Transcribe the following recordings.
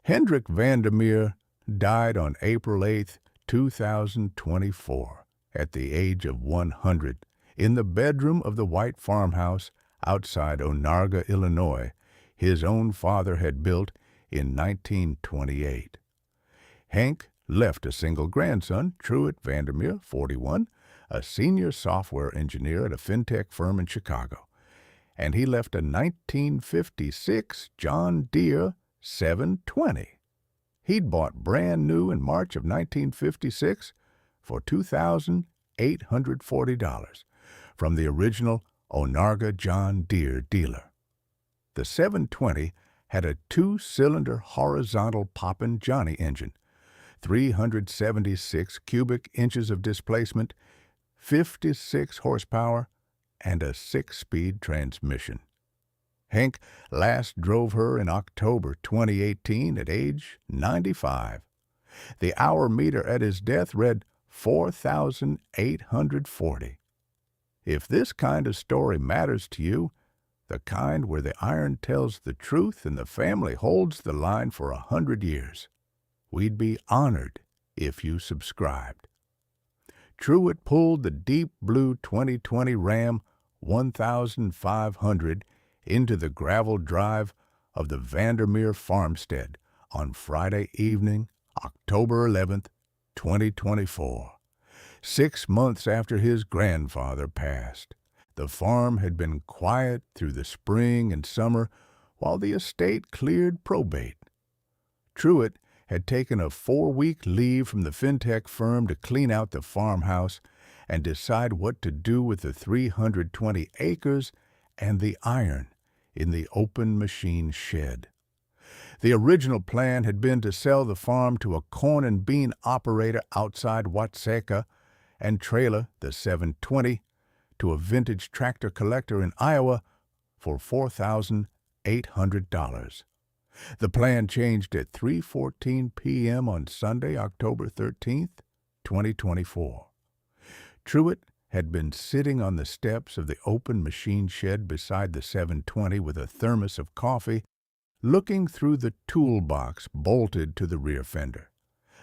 Hendrik Vandermeer died on April 8, 2024, at the age of 100, in the bedroom of the white farmhouse outside Onarga, Illinois, his own father had built in 1928. Henk left a single grandson, Truett Vandermeer, 41, a senior software engineer at a fintech firm in Chicago, and he left a 1956 John Deere 720. He'd bought brand new in March of 1956 for $2,840 from the original Onarga John Deere dealer. The 720 had a 2-cylinder horizontal Poppin Johnny engine, 376 cubic inches of displacement, 56 horsepower, and a 6-speed transmission. Henk last drove her in October 2018 at age 95. The hour meter at his death read 4,840. If this kind of story matters to you, the kind where the iron tells the truth and the family holds the line for 100 years, we'd be honored if you subscribed. Truett pulled the deep blue 2020 Ram 1500 into the gravel drive of the Vandermeer farmstead on Friday evening, October 11, 2024, 6 months after his grandfather passed. The farm had been quiet through the spring and summer while the estate cleared probate. Truett had taken a 4-week leave from the fintech firm to clean out the farmhouse and decide what to do with the 320 acres and the iron in the open machine shed. The original plan had been to sell the farm to a corn and bean operator outside Watseka and trailer the 720 to a vintage tractor collector in Iowa for $4,800. The plan changed at 3:14 p.m. on Sunday, October 13, 2024. Truett had been sitting on the steps of the open machine shed beside the 720 with a thermos of coffee, looking through the toolbox bolted to the rear fender.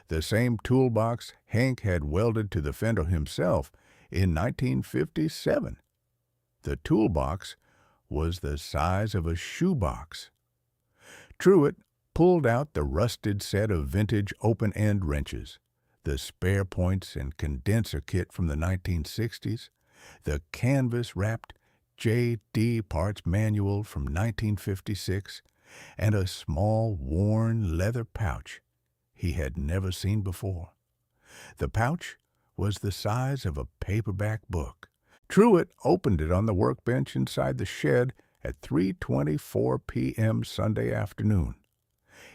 The same toolbox Hank had welded to the fender himself in 1957. The toolbox was the size of a shoebox. Truett pulled out the rusted set of vintage open-end wrenches, the spare points and condenser kit from the 1960s, the canvas-wrapped JD parts manual from 1956, and a small, worn leather pouch he had never seen before. The pouch was the size of a paperback book. Truett opened it on the workbench inside the shed at 3:24 p.m. Sunday afternoon.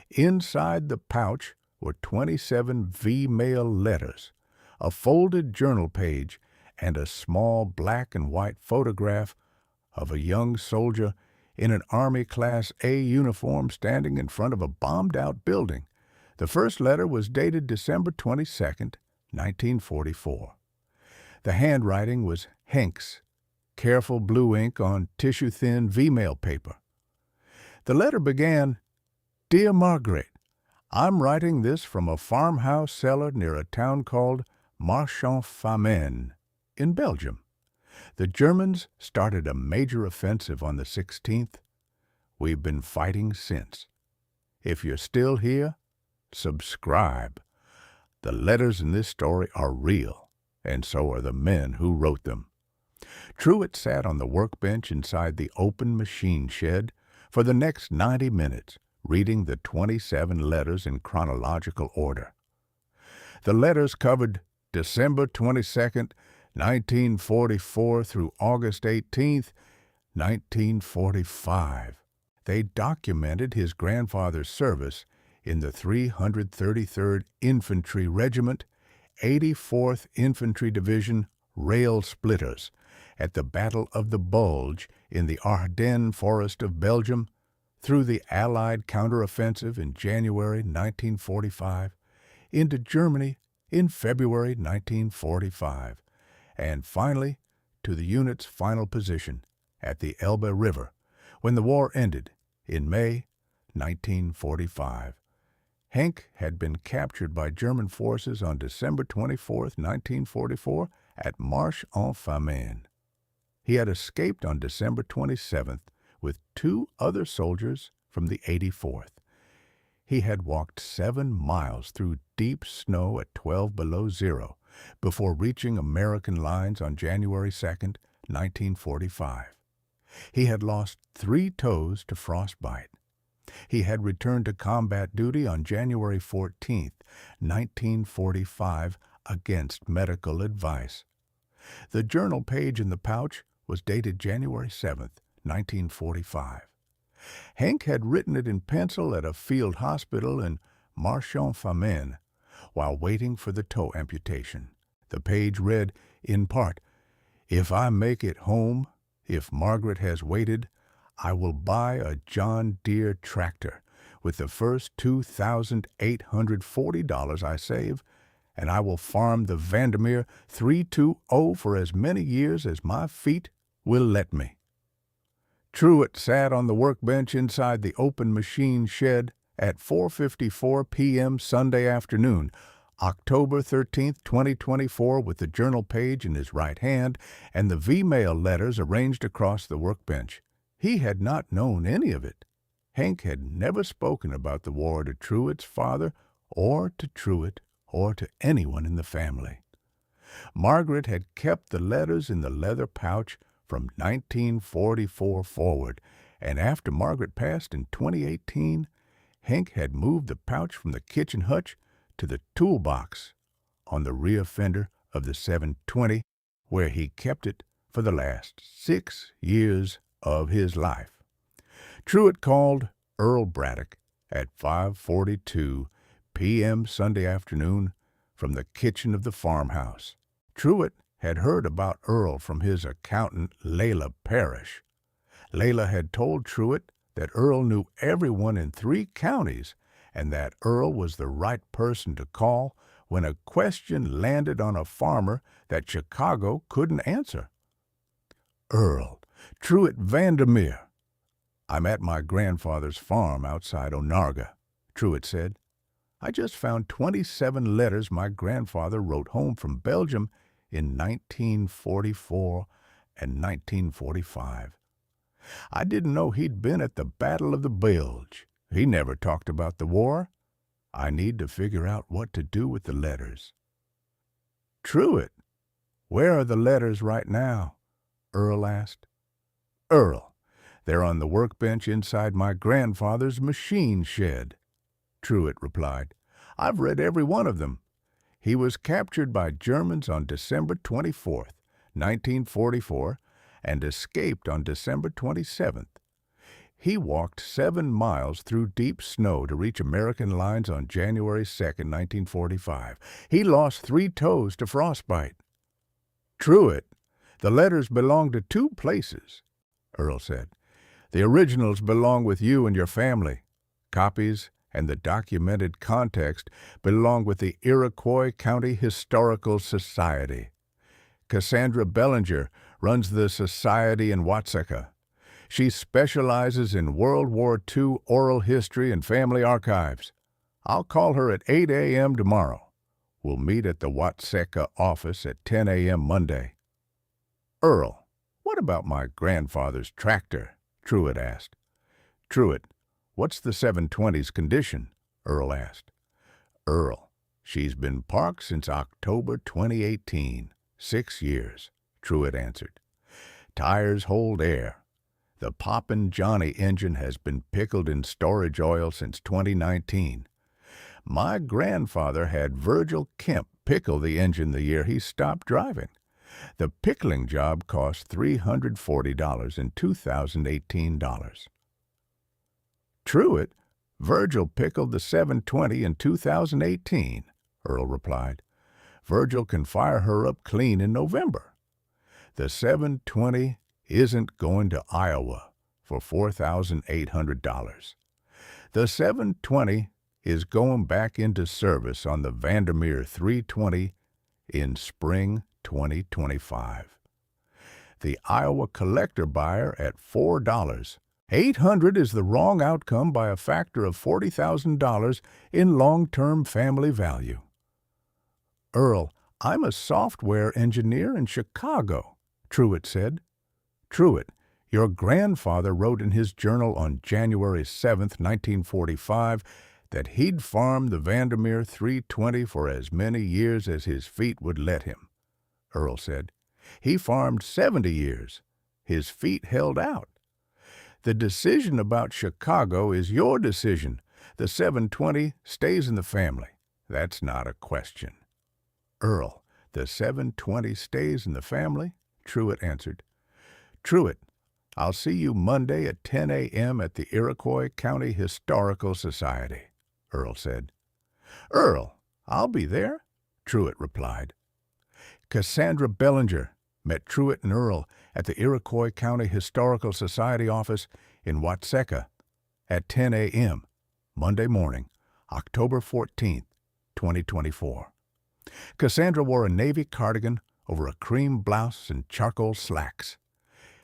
Inside the pouch were 27 V-mail letters, a folded journal page, and a small black and white photograph of a young soldier in an Army Class A uniform standing in front of a bombed-out building. The first letter was dated December 22, 1944. The handwriting was Henk's, careful blue ink on tissue-thin V-mail paper. The letter began, "Dear Margaret, I'm writing this from a farmhouse cellar near a town called Marchand-Famenne in Belgium. The Germans started a major offensive on the 16th. We've been fighting since. If you're still here, subscribe. The letters in this story are real, and so are the men who wrote them." Truett sat on the workbench inside the open machine shed for the next 90 minutes, reading the 27 letters in chronological order. The letters covered December 22, 1944 through August 18, 1945. They documented his grandfather's service in the 333rd Infantry Regiment, 84th Infantry Division Rail Splitters, at the Battle of the Bulge in the Ardennes Forest of Belgium, through the Allied counteroffensive in January 1945, into Germany in February 1945, and finally to the unit's final position at the Elbe River when the war ended in May 1945. Henk had been captured by German forces on December 24, 1944, at Marche-en-Famenne. He had escaped on December 27th with 2 other soldiers from the 84th. He had walked 7 miles through deep snow at 12 below zero before reaching American lines on January 2nd, 1945. He had lost 3 toes to frostbite. He had returned to combat duty on January 14, 1945, against medical advice. The journal page in the pouch was dated January 7, 1945. Hank had written it in pencil at a field hospital in Marche-en-Famenne while waiting for the toe amputation. The page read, in part, "If I make it home, if Margaret has waited, I will buy a John Deere tractor with the first $2,840 I save, and I will farm the Vandermeer 320 for as many years as my feet will let me." Truett sat on the workbench inside the open machine shed at 4:54 p.m. Sunday afternoon, October 13, 2024, with the journal page in his right hand and the V-mail letters arranged across the workbench. He had not known any of it. Hank had never spoken about the war to Truett's father or to Truett or to anyone in the family. Margaret had kept the letters in the leather pouch from 1944 forward, and after Margaret passed in 2018, Henk had moved the pouch from the kitchen hutch to the toolbox on the rear fender of the 720, where he kept it for the last 6 years of his life. Truett called Earl Braddock at 5:42 p.m. Sunday afternoon from the kitchen of the farmhouse. Truett had heard about Earl from his accountant, Layla Parrish. Layla had told Truett that Earl knew everyone in 3 counties and that Earl was the right person to call when a question landed on a farmer that Chicago couldn't answer. "Earl, Truett Vandermeer." "I'm at my grandfather's farm outside Onarga," Truett said. "I just found 27 letters my grandfather wrote home from Belgium in 1944 and 1945. I didn't know he'd been at the Battle of the Bulge. He never talked about the war. I need to figure out what to do with the letters." "Truett, where are the letters right now?" Earl asked. "Earl, they're on the workbench inside my grandfather's machine shed," Truett replied. "I've read every one of them. He was captured by Germans on December 24, 1944, and escaped on December 27th. He walked 7 miles through deep snow to reach American lines on January 2, 1945. He lost 3 toes to frostbite." "Truett, the letters belong to 2 places," Earl said. "The originals belong with you and your family. Copies and the documented context belong with the Iroquois County Historical Society. Cassandra Bellinger runs the society in Watseka. She specializes in World War II oral history and family archives. I'll call her at 8 a.m. tomorrow. We'll meet at the Watseka office at 10 a.m. Monday." "Earl, what about my grandfather's tractor?" Truett asked. "Truett, what's the 720's condition?" Earl asked. "Earl, she's been parked since October 2018, 6 years," Truett answered. "Tires hold air. The Poppin Johnny engine has been pickled in storage oil since 2019. My grandfather had Virgil Kemp pickle the engine the year he stopped driving. The pickling job cost $340 in 2018 dollars." "Truett, Virgil pickled the 720 in 2018, Earl replied. "Virgil can fire her up clean in November. The 720 isn't going to Iowa for $4,800. The 720 is going back into service on the Vandermeer 320 in spring 2025. The Iowa collector buyer at $4 $800 is the wrong outcome by a factor of $40,000 in long-term family value. Earl, I'm a software engineer in Chicago, Truett said. Truett, your grandfather wrote in his journal on January 7, 1945, that he'd farmed the Vandermeer 320 for as many years as his feet would let him, Earl said. He farmed 70 years. His feet held out. The decision about Chicago is your decision. The 720 stays in the family. That's not a question. Earl, the 720 stays in the family? Truett answered. Truett, I'll see you Monday at 10 a.m. at the Iroquois County Historical Society, Earl said. Earl, I'll be there, Truett replied. Cassandra Bellinger met Truett and Earl at the Iroquois County Historical Society office in Watseka at 10 a.m. Monday morning, October 14, 2024. Cassandra wore a navy cardigan over a cream blouse and charcoal slacks.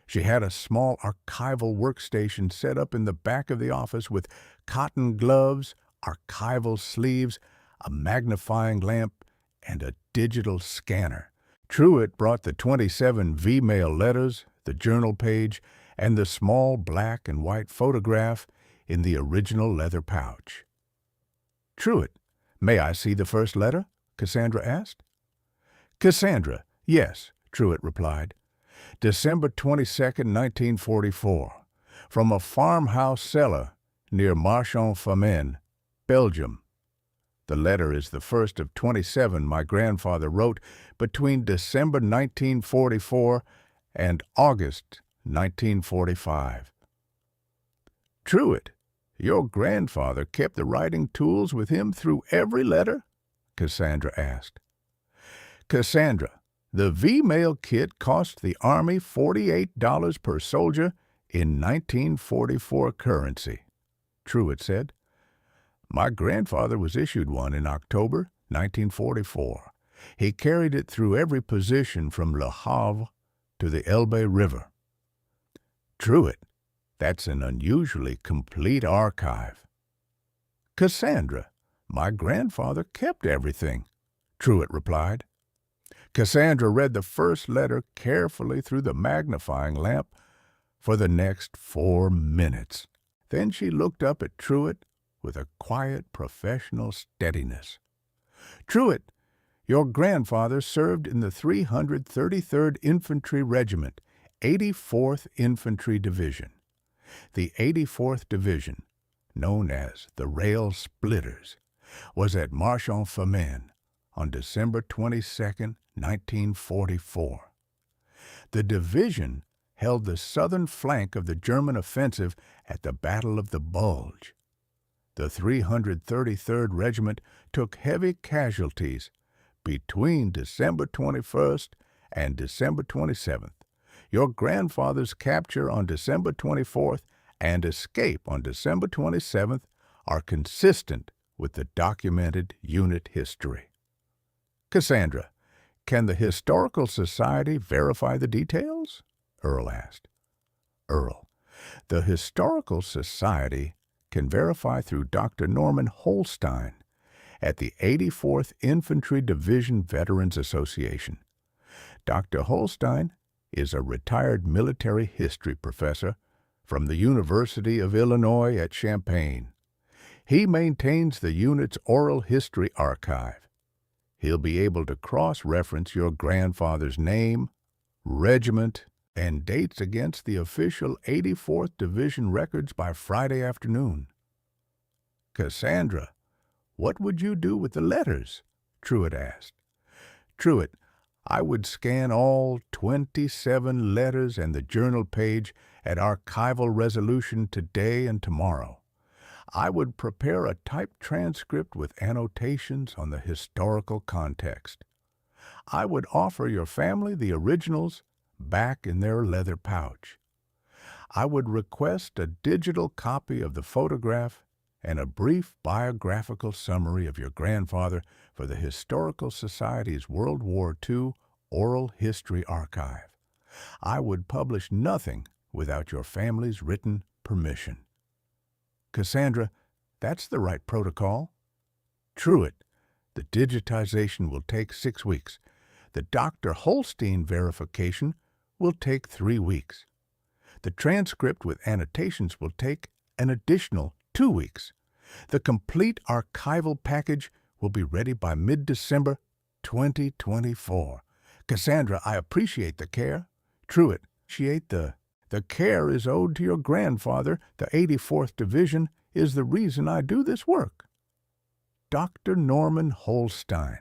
She had a small archival workstation set up in the back of the office with cotton gloves, archival sleeves, a magnifying lamp, and a digital scanner. Truett brought the 27 V-mail letters, the journal page, and the small black and white photograph in the original leather pouch. Truett, may I see the first letter? Cassandra asked. Cassandra, yes, Truett replied. December 22, 1944, from a farmhouse cellar near Marchand-Famenne, Belgium. The letter is the first of 27 my grandfather wrote between December 1944 and August 1945. Truett, your grandfather kept the writing tools with him through every letter? Cassandra asked. Cassandra, the V-mail kit cost the Army $48 per soldier in 1944 currency, Truett said. My grandfather was issued one in October 1944. He carried it through every position from Le Havre to the Elbe River. Truett, that's an unusually complete archive. Cassandra, my grandfather kept everything, Truett replied. Cassandra read the first letter carefully through the magnifying lamp for the next 4 minutes. Then she looked up at Truett with a quiet, professional steadiness. Truett, your grandfather served in the 333rd Infantry Regiment, 84th Infantry Division. The 84th Division, known as the Rail Splitters, was at Marchand-Famenne on December 22, 1944. The division held the southern flank of the German offensive at the Battle of the Bulge. The 333rd Regiment took heavy casualties between December 21st and December 27th. Your grandfather's capture on December 24th and escape on December 27th are consistent with the documented unit history. Cassandra, can the Historical Society verify the details? Earl asked. Earl, the Historical Society can verify through Dr. Norman Holstein at the 84th Infantry Division Veterans Association. Dr. Holstein is a retired military history professor from the University of Illinois at Champaign. He maintains the unit's oral history archive. He'll be able to cross-reference your grandfather's name, regiment, and dates against the official 84th Division records by Friday afternoon. Cassandra, what would you do with the letters? Truett asked. Truett, I would scan all 27 letters and the journal page at archival resolution today and tomorrow. I would prepare a typed transcript with annotations on the historical context. I would offer your family the originals back in their leather pouch. I would request a digital copy of the photograph and a brief biographical summary of your grandfather for the Historical Society's World War II Oral History Archive. I would publish nothing without your family's written permission. Cassandra, that's the right protocol. Truett, the digitization will take 6 weeks. The Dr. Holstein verification will take 3 weeks. The transcript with annotations will take an additional 2 weeks. The complete archival package will be ready by mid-December 2024. Cassandra, I appreciate the care. Truett, appreciate the care is owed to your grandfather. The 84th Division is the reason I do this work. Dr. Norman Holstein,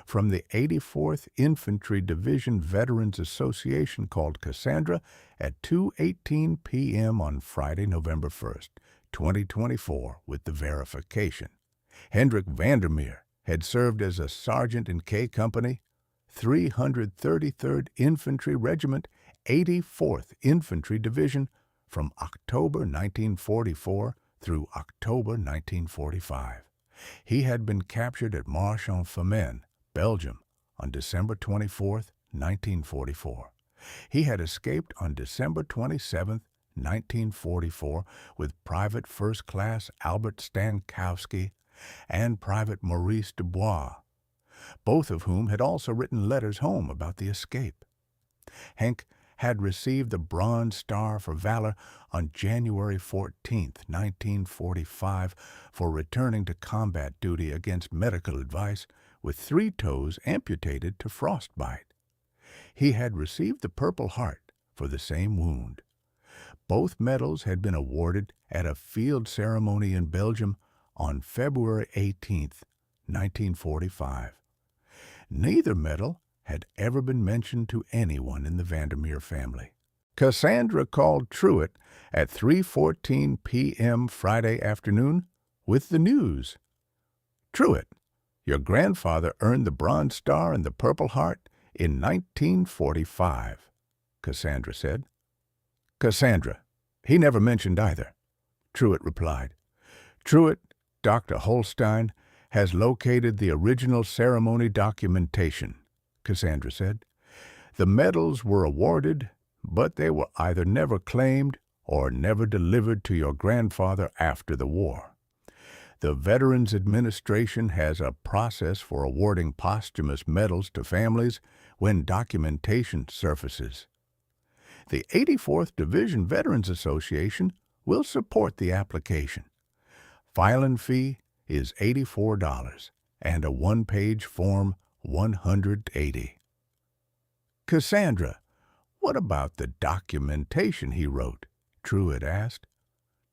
from the 84th Infantry Division Veterans Association, called Cassandra at 2:18 p.m. on Friday, November 1st, 2024, with the verification. Hendrik Vandermeer had served as a sergeant in K Company, 333rd Infantry Regiment, 84th Infantry Division, from October 1944 through October 1945. He had been captured at Marche-en-Famenne, Belgium, on December 24, 1944. He had escaped on December 27, 1944, with Private First Class Albert Stankowski and Private Maurice Dubois, both of whom had also written letters home about the escape. Henk had received the Bronze Star for Valor on January 14, 1945, for returning to combat duty against medical advice with 3 toes amputated to frostbite. He had received the Purple Heart for the same wound. Both medals had been awarded at a field ceremony in Belgium on February 18, 1945. Neither medal had ever been mentioned to anyone in the Vandermeer family. Cassandra called Truett at 3:14 p.m. Friday afternoon with the news. Truett, your grandfather earned the Bronze Star and the Purple Heart in 1945, Cassandra said. Cassandra, he never mentioned either, Truett replied. Truett, Dr. Holstein, has located the original ceremony documentation, Cassandra said. The medals were awarded, but they were either never claimed or never delivered to your grandfather after the war. The Veterans Administration has a process for awarding posthumous medals to families when documentation surfaces. The 84th Division Veterans Association will support the application. Filing fee is $84 and a one-page form $180. Cassandra, what about the documentation he wrote? Truett asked.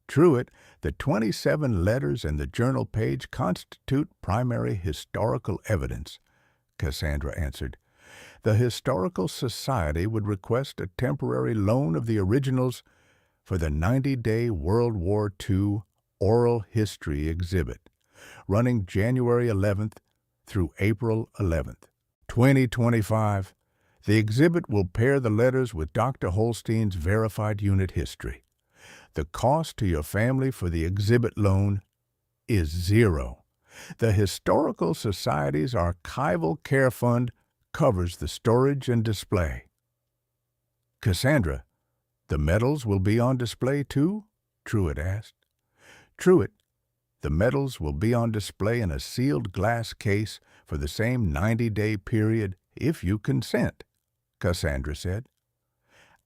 Truett, the 27 letters and the journal page constitute primary historical evidence, Cassandra answered. The Historical Society would request a temporary loan of the originals for the 90-day World War II oral history exhibit, running January 11th through April 11th, 2025. The exhibit will pair the letters with Dr. Holstein's verified unit history. The cost to your family for the exhibit loan is $0. The Historical Society's Archival Care Fund covers the storage and display. Cassandra, the medals will be on display too? Truett asked. Truett, the medals will be on display in a sealed glass case for the same 90-day period if you consent, Cassandra said.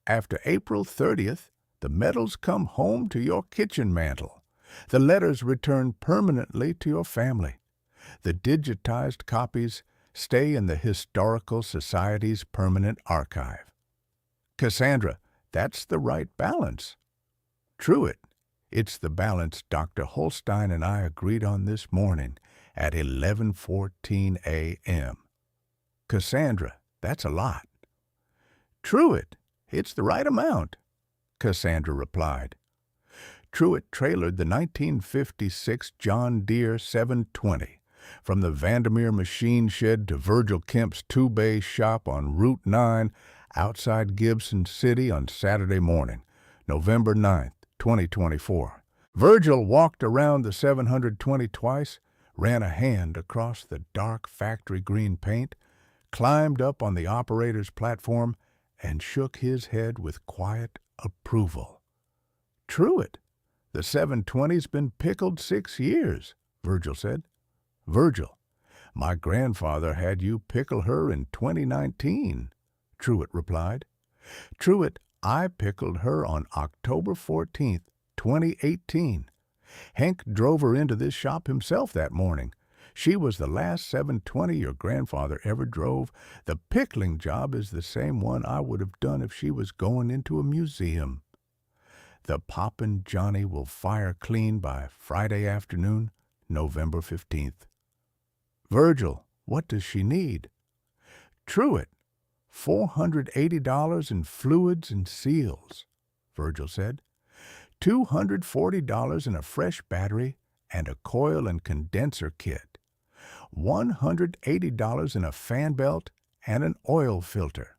After April 30th, the medals come home to your kitchen mantel. The letters return permanently to your family. The digitized copies stay in the Historical Society's permanent archive. Cassandra, that's the right balance. Truett, it's the balance Dr. Holstein and I agreed on this morning at 11:14 a.m. Cassandra, that's a lot. Truett, it's the right amount, Cassandra replied. Truett trailered the 1956 John Deere 720 from the Vandermeer machine shed to Virgil Kemp's two-bay shop on Route 9 outside Gibson City on Saturday morning, November 9th, 2024. Virgil walked around the 720 twice, ran a hand across the dark factory green paint, climbed up on the operator's platform, and shook his head with quiet approval. Truett, the 720's been pickled 6 years, Virgil said. Virgil, my grandfather had you pickle her in 2019, Truett replied. Truett, I pickled her on October 14th, 2018. Henk drove her into this shop himself that morning. She was the last 720 your grandfather ever drove. The pickling job is the same one I would have done if she was going into a museum. The Poppin Johnny will fire clean by Friday afternoon, November 15th. Virgil, what does she need? Truett, $480 in fluids and seals, Virgil said. $240 in a fresh battery and a coil and condenser kit. $180 in a fan belt and an oil filter.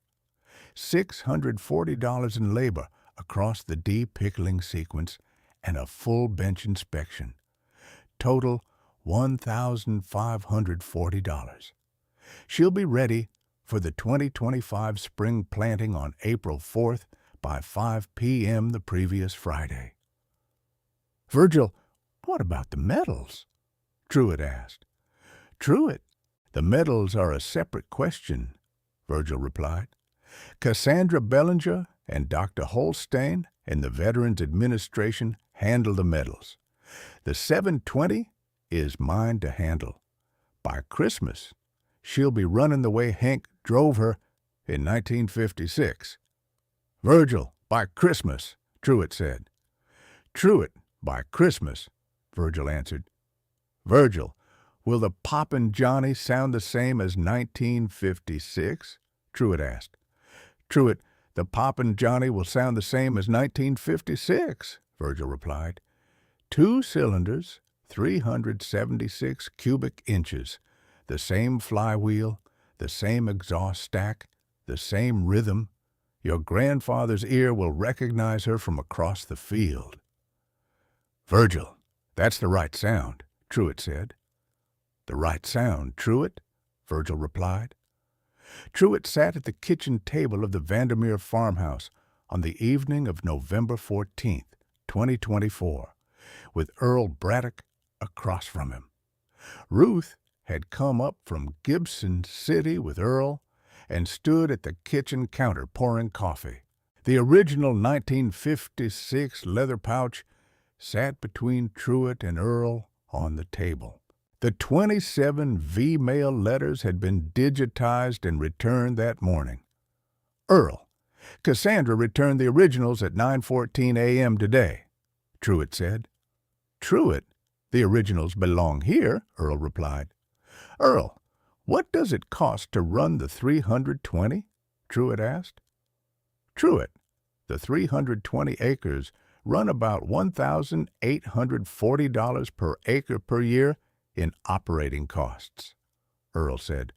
$640 in labor across the de-pickling sequence and a full bench inspection. Total $1,540. She'll be ready for the 2025 spring planting on April 4th by 5 p.m. the previous Friday. Virgil, what about the metals? Truett asked. Truett, the metals are a separate question, Virgil replied. Cassandra Bellinger and Dr. Holstein and the Veterans Administration handle the metals. The 720 is mine to handle. By Christmas, she'll be running the way Henk drove her in 1956. Virgil, by Christmas, Truett said. Truett, by Christmas, Virgil answered. Virgil, will the Poppin Johnny sound the same as 1956? Truett asked. Truett, the Poppin Johnny will sound the same as 1956, Virgil replied. 2 cylinders, 376 cubic inches, the same flywheel, the same exhaust stack, the same rhythm. Your grandfather's ear will recognize her from across the field. Virgil, that's the right sound, Truett said. The right sound, Truett, Virgil replied. Truett sat at the kitchen table of the Vandermeer farmhouse on the evening of November 14th, 2024, with Earl Braddock across from him. Ruth had come up from Gibson City with Earl and stood at the kitchen counter pouring coffee. The original 1956 leather pouch sat between Truett and Earl on the table. The 27 V-mail letters had been digitized and returned that morning. Earl, Cassandra returned the originals at 9:14 a.m. today, Truett said. Truett, the originals belong here, Earl replied. Earl, what does it cost to run the 320? Truett asked. Truett, the 320 acres run about $1,840 per acre per year in operating costs, Earl said.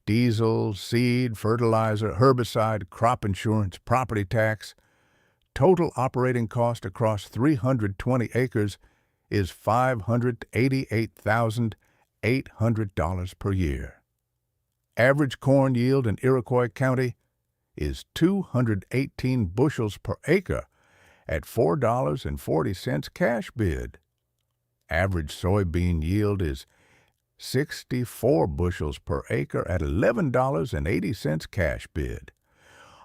Diesel, seed, fertilizer, herbicide, crop insurance, property tax. Total operating cost across 320 acres is $588,800 per year. Average corn yield in Iroquois County is 218 bushels per acre at $4.40 cash bid. Average soybean yield is 64 bushels per acre at $11.80 cash bid.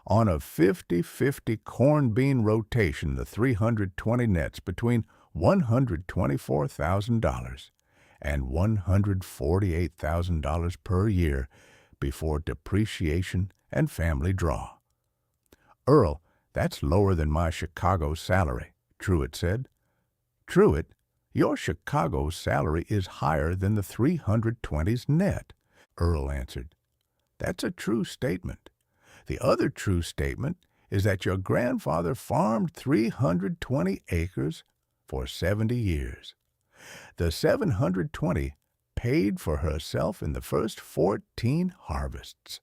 On a 50-50 corn bean rotation, the 320 nets between $124,000 and $148,000 per year before depreciation and family draw. Earl, that's lower than my Chicago salary, Truett said. Truett, your Chicago salary is higher than the 320's net, Earl answered. That's a true statement. The other true statement is that your grandfather farmed 320 acres for 70 years. The 720 paid for herself in the first 14 harvests.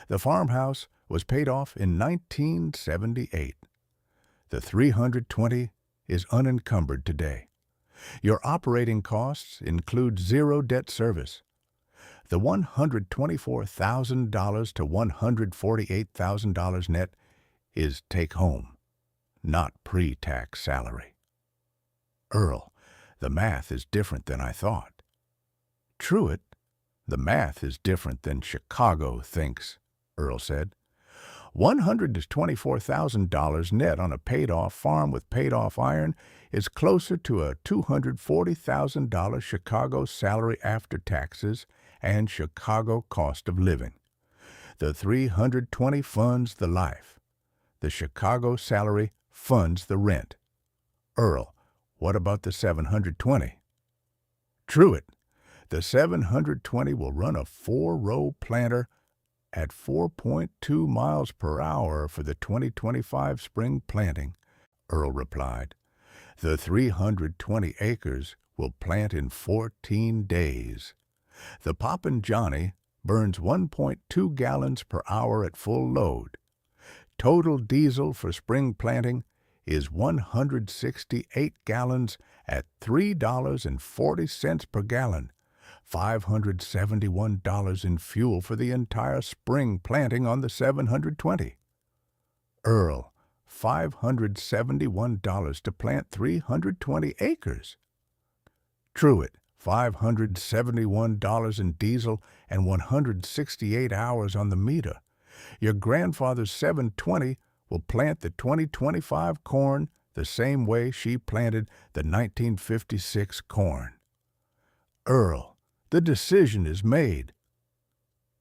The farmhouse was paid off in 1978. The 320 is unencumbered today. Your operating costs include zero debt service. The $124,000 to $148,000 net is take home. not pre-tax salary. Earl, the math is different than I thought. Truett, the math is different than Chicago thinks, Earl said. $124,000 net on a paid-off farm with paid-off iron is closer to a $240,000 Chicago salary after taxes and Chicago cost of living. The 320 funds the life. The Chicago salary funds the rent. Earl, what about the 720? Truett, the 720 will run a 4-row planter at 4.2 miles per hour for the 2025 spring planting, Earl replied. The 320 acres will plant in 14 days. The Poppin Johnny burns 1.2 gallons per hour at full load. Total diesel for spring planting is 168 gallons at $3.40 per gallon. $571 in fuel for the entire spring planting on the 720. Earl, $571 to plant 320 acres. Truett, $571 in diesel and 168 hours on the meter. Your grandfather's 720 will plant the 2025 corn the same way she planted the 1956 corn. Earl, the decision is made.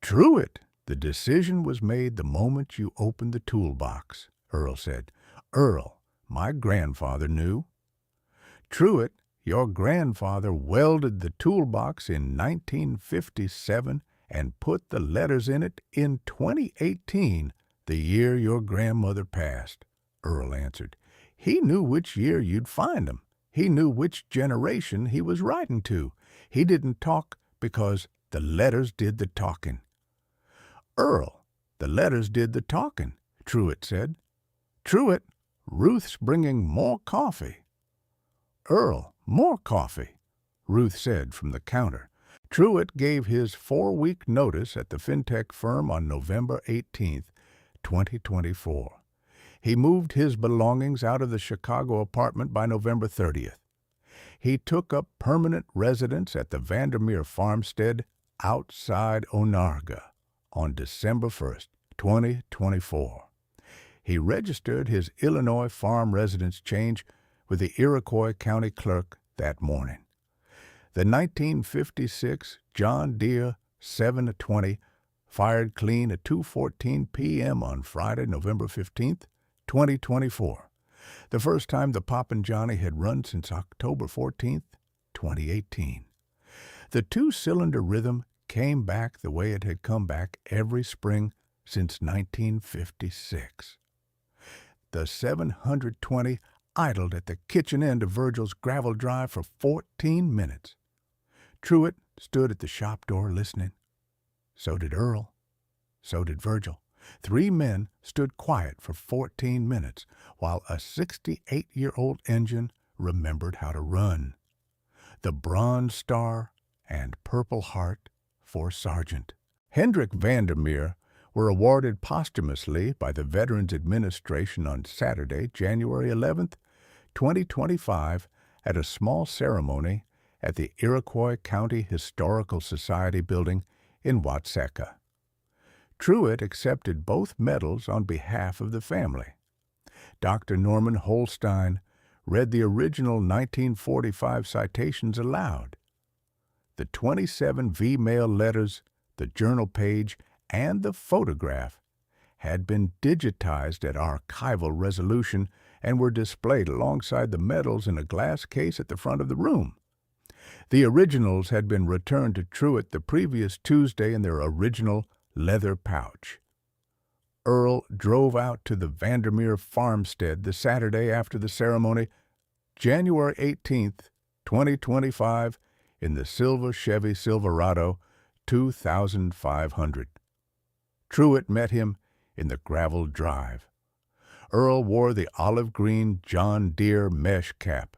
Truett, the decision was made the moment you opened the toolbox, Earl said. Earl, my grandfather knew. Truett, your grandfather welded the toolbox in 1957 and put the letters in it in 2018, the year your grandmother passed, Earl answered. He knew which year you'd find 'em. He knew which generation he was writing to. He didn't talk because the letters did the talking. Earl, the letters did the talking, Truett said. Truett, Ruth's bringing more coffee. Earl, more coffee, Ruth said from the counter. Truett gave his 4-week notice at the fintech firm on November 18, 2024. He moved his belongings out of the Chicago apartment by November 30th. He took up permanent residence at the Vandermeer farmstead outside Onarga on December 1st, 2024. He registered his Illinois farm residence change with the Iroquois County Clerk that morning. The 1956 John Deere 720 fired clean at 2:14 p.m. on Friday, November 15th, 2024. The first time the Poppin Johnny had run since October 14, 2018. The 2-cylinder rhythm came back the way it had come back every spring since 1956. The 720 idled at the kitchen end of Virgil's gravel drive for 14 minutes. Truett stood at the shop door listening. So did Earl. So did Virgil. 3 men stood quiet for 14 minutes while a 68-year-old engine remembered how to run. The Bronze Star and Purple Heart for Sergeant. Hendrik Vandermeer were awarded posthumously by the Veterans Administration on Saturday, January 11, 2025, at a small ceremony at the Iroquois County Historical Society building in Watseka. Truett accepted both medals on behalf of the family. Dr. Norman Holstein read the original 1945 citations aloud. The 27 V-mail letters, the journal page, and the photograph had been digitized at archival resolution and were displayed alongside the medals in a glass case at the front of the room. The originals had been returned to Truett the previous Tuesday in their original leather pouch. Earl drove out to the Vandermeer farmstead the Saturday after the ceremony, January 18, 2025, in the silver Chevy Silverado 2500. Truett met him in the gravel drive. Earl wore the olive-green John Deere mesh cap,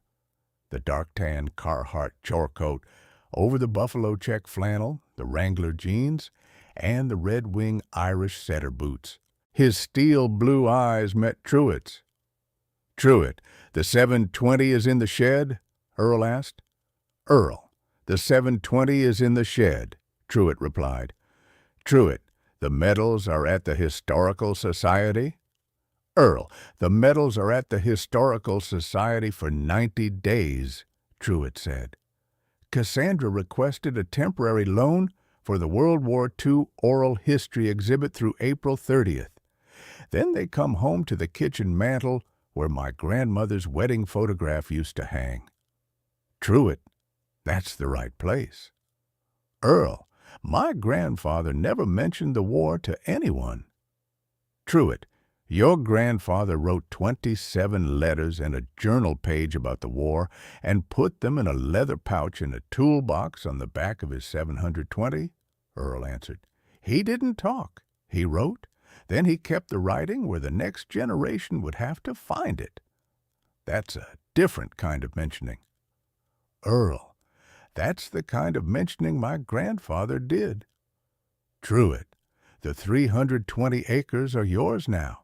the dark-tan Carhartt chore coat over the buffalo check flannel, the Wrangler jeans, and the Red Wing Irish setter boots. His steel blue eyes met Truett's. Truett, the 720 is in the shed? Earl asked. Earl, the 720 is in the shed, Truett replied. Truett, the medals are at the Historical Society? Earl, the medals are at the Historical Society for 90 days, Truett said. Cassandra requested a temporary loan for the World War II oral history exhibit through April 30th. Then they come home to the kitchen mantel where my grandmother's wedding photograph used to hang. Truett, that's the right place. Earl, my grandfather never mentioned the war to anyone. Truett, your grandfather wrote 27 letters and a journal page about the war and put them in a leather pouch in a toolbox on the back of his 720? Earl answered. He didn't talk. He wrote. Then he kept the writing where the next generation would have to find it. That's a different kind of mentioning. Earl, that's the kind of mentioning my grandfather did. Truett, the 320 acres are yours now.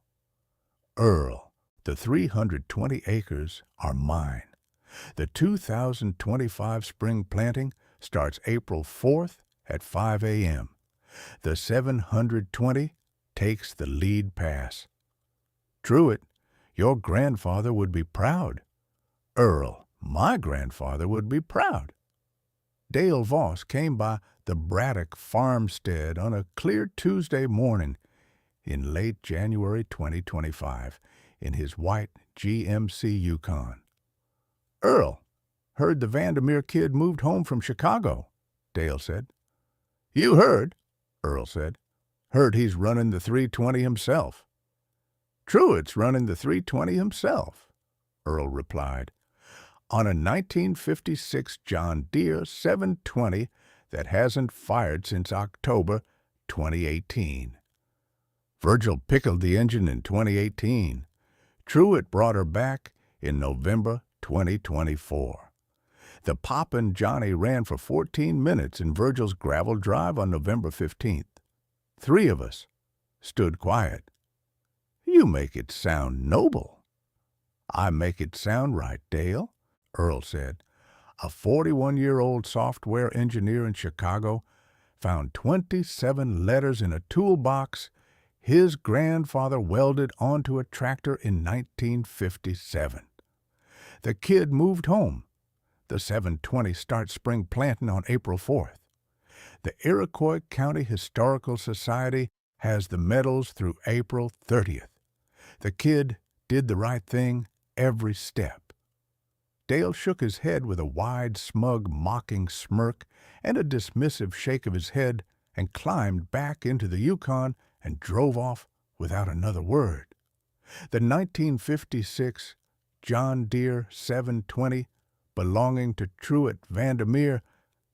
Earl, the 320 acres are mine. The 2025 spring planting starts April 4th at 5 a.m. The 720 takes the lead pass. Truett, your grandfather would be proud. Earl, my grandfather would be proud. Dale Voss came by the Braddock farmstead on a clear Tuesday morning in late January 2025 in his white GMC Yukon. Earl, heard the Vandermeer kid moved home from Chicago, Dale said. You heard, Earl said. Heard he's running the 320 himself. Truett's running the 320 himself, Earl replied, on a 1956 John Deere 720 that hasn't fired since October 2018. Virgil pickled the engine in 2018. Truett brought her back in November 2024. The Poppin Johnny ran for 14 minutes in Virgil's gravel drive on November 15th. 3 of us stood quiet. You make it sound noble. I make it sound right, Dale, Earl said. A 41-year-old software engineer in Chicago found 27 letters in a toolbox his grandfather welded onto a tractor in 1957. The kid moved home. The 720 starts spring planting on April 4th. The Iroquois County Historical Society has the medals through April 30th. The kid did the right thing every step. Dale shook his head with a wide, smug, mocking smirk and a dismissive shake of his head and climbed back into the Yukon and drove off without another word. The 1956 John Deere 720, belonging to Truett Vandermeer,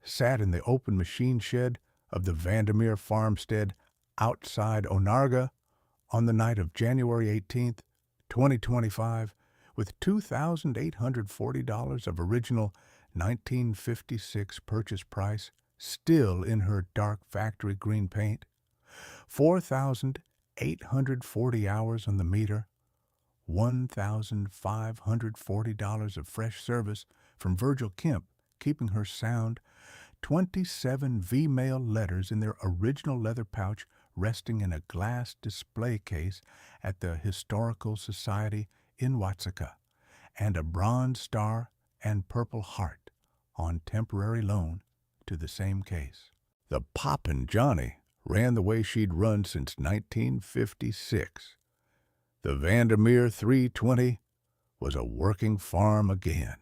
sat in the open machine shed of the Vandermeer farmstead outside Onarga on the night of January 18th, 2025, with $2,840 of original 1956 purchase price still in her dark factory green paint, 4,840 hours on the meter, $1,540 of fresh service from Virgil Kemp keeping her sound, 27 V-mail letters in their original leather pouch resting in a glass display case at the Historical Society in Watseka, and a bronze star and purple heart on temporary loan to the same case. The Poppin Johnny ran the way she'd run since 1956. The Vandermeer 320 was a working farm again.